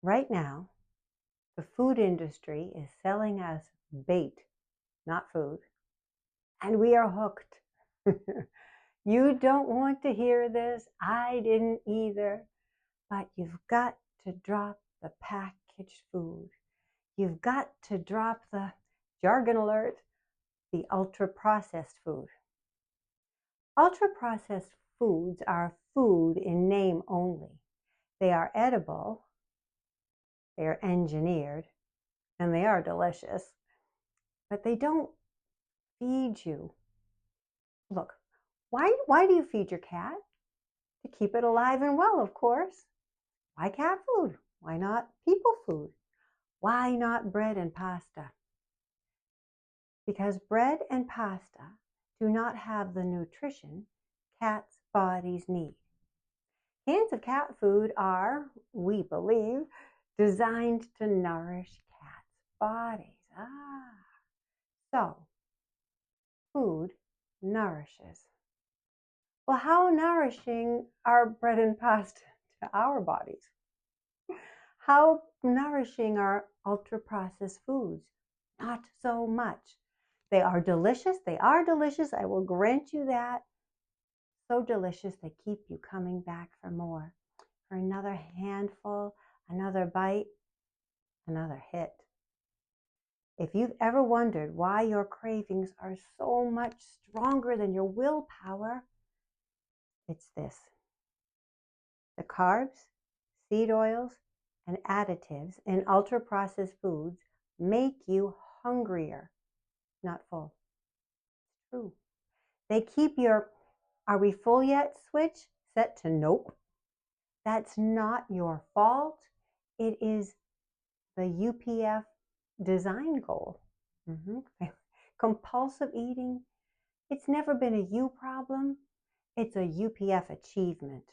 Right now, the food industry is selling us bait, not food, and we are hooked. You don't want to hear this. I didn't either. But you've got to drop the packaged food. You've got to drop the jargon alert, the ultra processed food. Ultra processed foods are food in name only. They are edible, they are engineered, and they are delicious, but they don't feed you. Look, why do you feed your cat? To keep it alive and well, of course. Why cat food? Why not people food? Why not bread and pasta? Because bread and pasta do not have the nutrition cats' bodies need. Cans of cat food are, we believe, designed to nourish cats' bodies. So food nourishes. Well, how nourishing are bread and pasta to our bodies? How nourishing are ultra-processed foods? Not so much. They are delicious. They are delicious. I will grant you that. So delicious, they keep you coming back for more. For another handful, another bite, another hit. If you've ever wondered why your cravings are so much stronger than your willpower, it's this. The carbs, seed oils, and additives in ultra-processed foods make you hungrier, not full. It's true. They keep your "are we full yet" switch set to nope. That's not your fault. It is the UPF design goal. Compulsive eating, it's never been a you problem. It's a UPF achievement.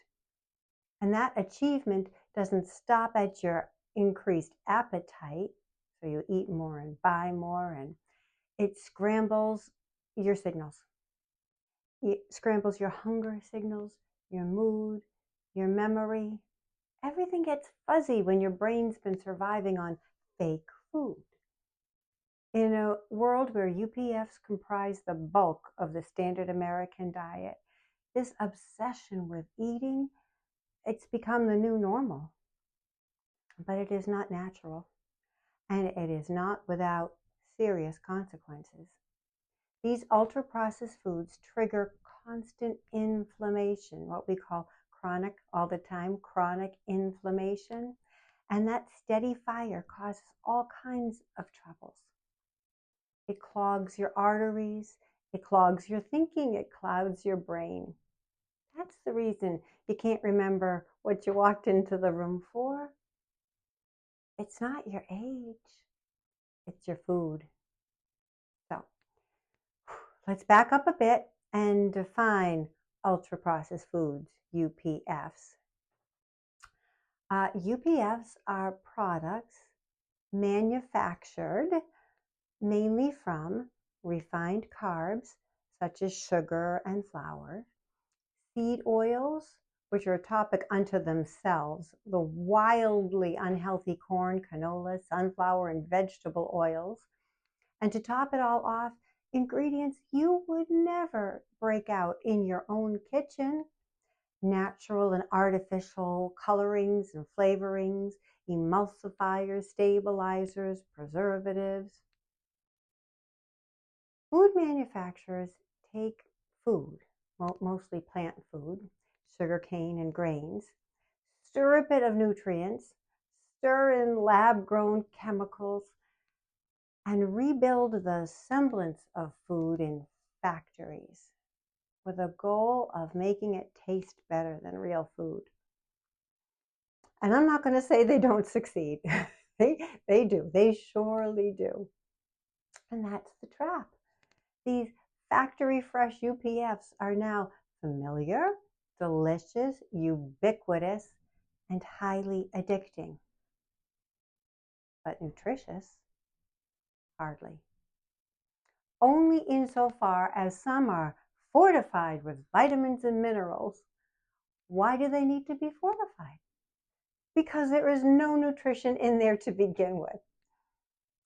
And that achievement doesn't stop at your increased appetite, so you eat more and buy more, and it scrambles your signals. It scrambles your hunger signals, your mood, your memory. Everything gets fuzzy when your brain's been surviving on fake food. In a world where UPFs comprise the bulk of the standard American diet, this obsession with eating, it's become the new normal. But it is not natural, and it is not without serious consequences. These ultra-processed foods trigger constant inflammation, what we call chronic, all the time, chronic inflammation. And that steady fire causes all kinds of troubles. It clogs your arteries, it clogs your thinking, it clouds your brain. That's the reason you can't remember what you walked into the room for. It's not your age, it's your food. So let's back up a bit and define ultra-processed foods, UPFs. UPFs are products manufactured mainly from refined carbs, such as sugar and flour, seed oils, which are a topic unto themselves, the wildly unhealthy corn, canola, sunflower, and vegetable oils. And to top it all off, ingredients you would never break out in your own kitchen. Natural and artificial colorings and flavorings, emulsifiers, stabilizers, preservatives. Food manufacturers take food, mostly plant food, sugarcane and grains, stir a bit of nutrients, stir in lab-grown chemicals, and rebuild the semblance of food in factories with a goal of making it taste better than real food. And I'm not going to say they don't succeed. They do. They surely do. And that's the trap. These factory fresh UPFs are now familiar, delicious, ubiquitous, and highly addicting. But nutritious? Hardly. Only insofar as some are fortified with vitamins and minerals. Why do they need to be fortified? because there is no nutrition in there to begin with.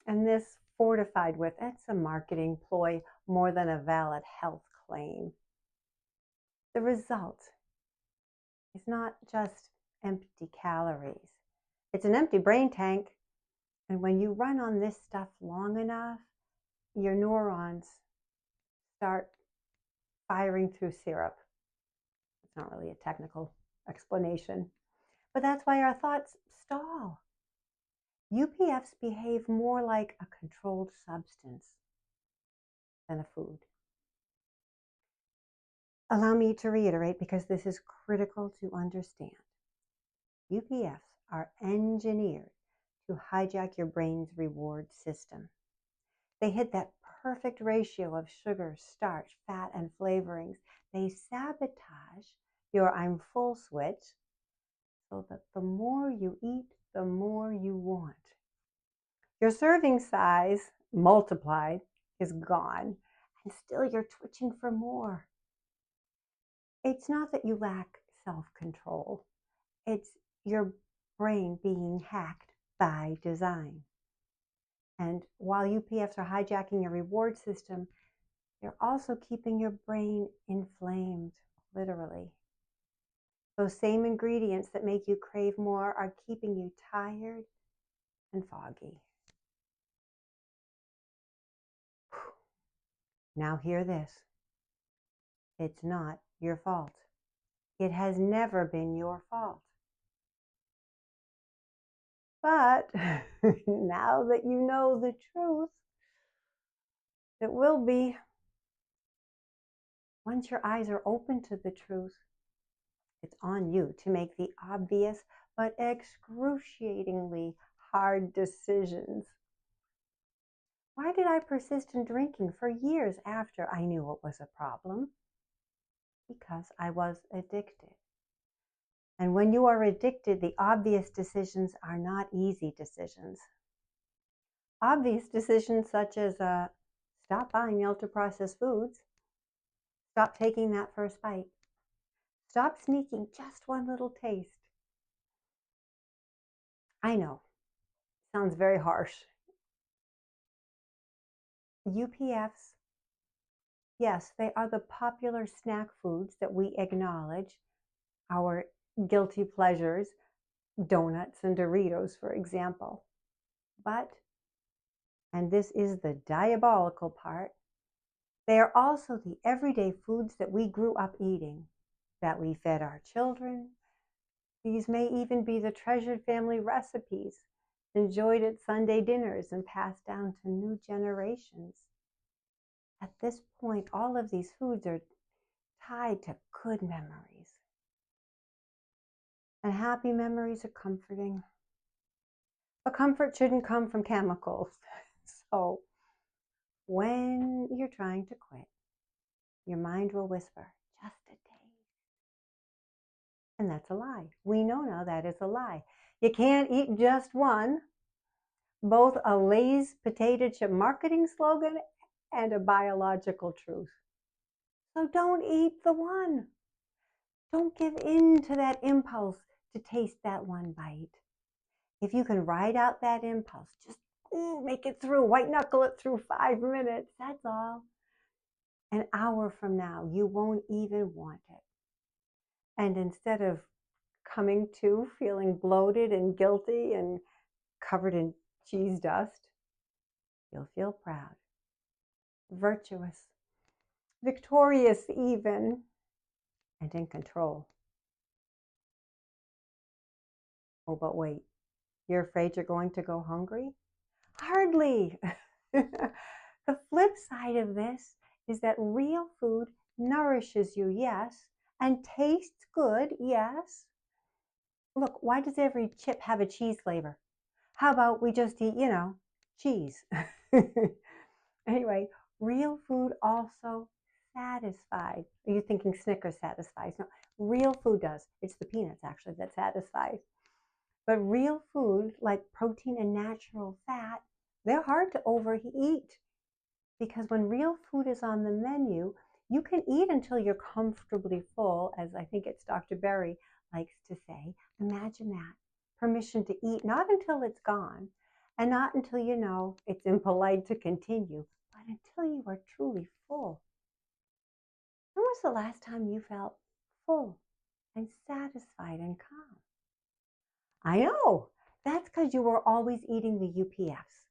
And this fortified with, it's a marketing ploy more than a valid health claim. The result is not just empty calories. It's an empty brain tank. And when you run on this stuff long enough, your neurons start firing through syrup. It's not really a technical explanation, but that's why our thoughts stall. UPFs behave more like a controlled substance than a food. Allow me to reiterate, because this is critical to understand. UPFs are engineered to hijack your brain's reward system. They hit that perfect ratio of sugar, starch, fat, and flavorings. They sabotage your I'm full switch so that the more you eat, the more you want. Your serving size multiplied is gone, and still you're twitching for more. It's not that you lack self-control. It's your brain being hacked by design. And while UPFs are hijacking your reward system, they're also keeping your brain inflamed, literally. Those same ingredients that make you crave more are keeping you tired and foggy. Now hear this. It's not your fault. It has never been your fault. But now that you know the truth, it will be. Once your eyes are open to the truth, it's on you to make the obvious but excruciatingly hard decisions. Why did I persist in drinking for years after I knew it was a problem? Because I was addicted. And when you are addicted, the obvious decisions are not easy decisions. Obvious decisions such as stop buying ultra-processed foods, stop taking that first bite, stop sneaking just one little taste. I know, sounds very harsh. UPFs, yes, they are the popular snack foods that we acknowledge, our guilty pleasures, donuts and Doritos, for example. But, and this is the diabolical part, they are also the everyday foods that we grew up eating, that we fed our children. These may even be the treasured family recipes enjoyed at Sunday dinners and passed down to new generations. At this point, all of these foods are tied to good memories. And happy memories are comforting. But comfort shouldn't come from chemicals. So when you're trying to quit, your mind will whisper, just a taste. And that's a lie. We know now that is a lie. You can't eat just one. Both a Lay's potato chip marketing slogan and a biological truth. So don't eat the one. Don't give in to that impulse to taste that one bite. If you can ride out that impulse, just make it through, white knuckle it through 5 minutes, that's all. An hour from now, you won't even want it. And instead of coming to feeling bloated and guilty and covered in cheese dust, you'll feel proud, virtuous, victorious even, and in control. Oh, but wait, you're afraid you're going to go hungry? Hardly. The flip side of this is that real food nourishes you, yes, and tastes good, yes. Look, why does every chip have a cheese flavor? How about we just eat, cheese? Anyway, real food also satisfies. Are you thinking Snickers satisfies? No, real food does. It's the peanuts, actually, that satisfies. But real food, like protein and natural fat, they're hard to overeat. Because when real food is on the menu, you can eat until you're comfortably full, as I think it's Dr. Berry likes to say. Imagine that. permission to eat, not until it's gone, and not until you know it's impolite to continue, but until you are truly full. When was the last time you felt full and satisfied and calm? I know, that's because you were always eating the UPFs.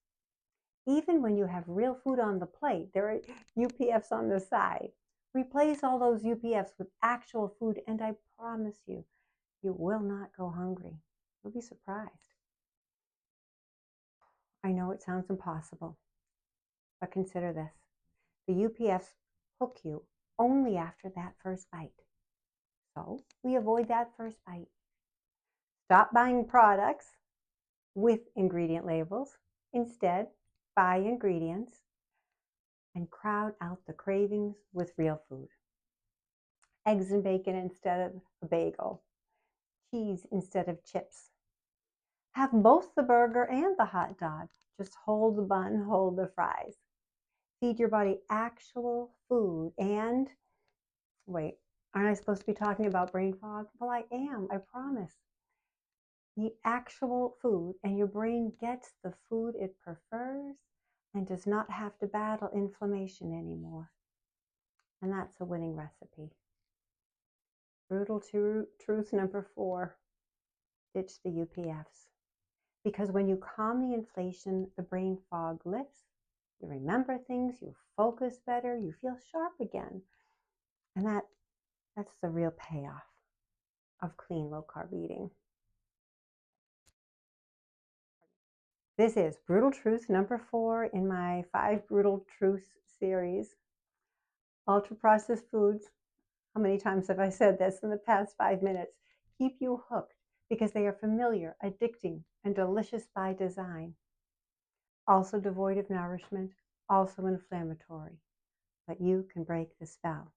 Even when you have real food on the plate, there are UPFs on the side. Replace all those UPFs with actual food, and I promise you, you will not go hungry. You'll be surprised. I know it sounds impossible, but consider this. The UPFs hook you only after that first bite. So we avoid that first bite. Stop buying products with ingredient labels. Instead, buy ingredients and crowd out the cravings with real food. Eggs and bacon instead of a bagel. Cheese instead of chips. Have both the burger and the hot dog. Just hold the bun, hold the fries. Feed your body actual food. And wait, aren't I supposed to be talking about brain fog? Well, I am, I promise. Eat actual food and your brain gets the food it prefers and does not have to battle inflammation anymore. And that's a winning recipe. Brutal truth number 4, ditch the UPFs. Because when you calm the inflation, the brain fog lifts, you remember things, you focus better, you feel sharp again. And that's the real payoff of clean, low-carb eating. This is Brutal Truth number 4 in my 5 Brutal Truths series. Ultra-processed foods, how many times have I said this in the past 5 minutes, keep you hooked because they are familiar, addicting, and delicious by design. Also devoid of nourishment, also inflammatory. But you can break the spell.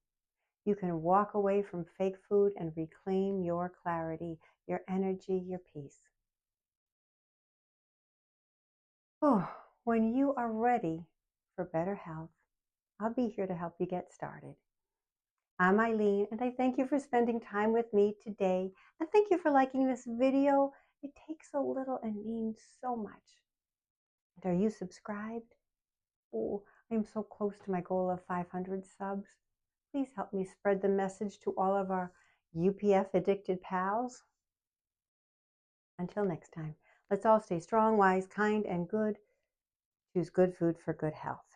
You can walk away from fake food and reclaim your clarity, your energy, your peace. Oh, when you are ready for better health, I'll be here to help you get started. I'm Eileen, and I thank you for spending time with me today, and thank you for liking this video. It takes a little and means so much. And are you subscribed? Oh, I'm so close to my goal of 500 subs. Please help me spread the message to all of our UPF addicted pals. Until next time, let's all stay strong, wise, kind, and good. Choose good food for good health.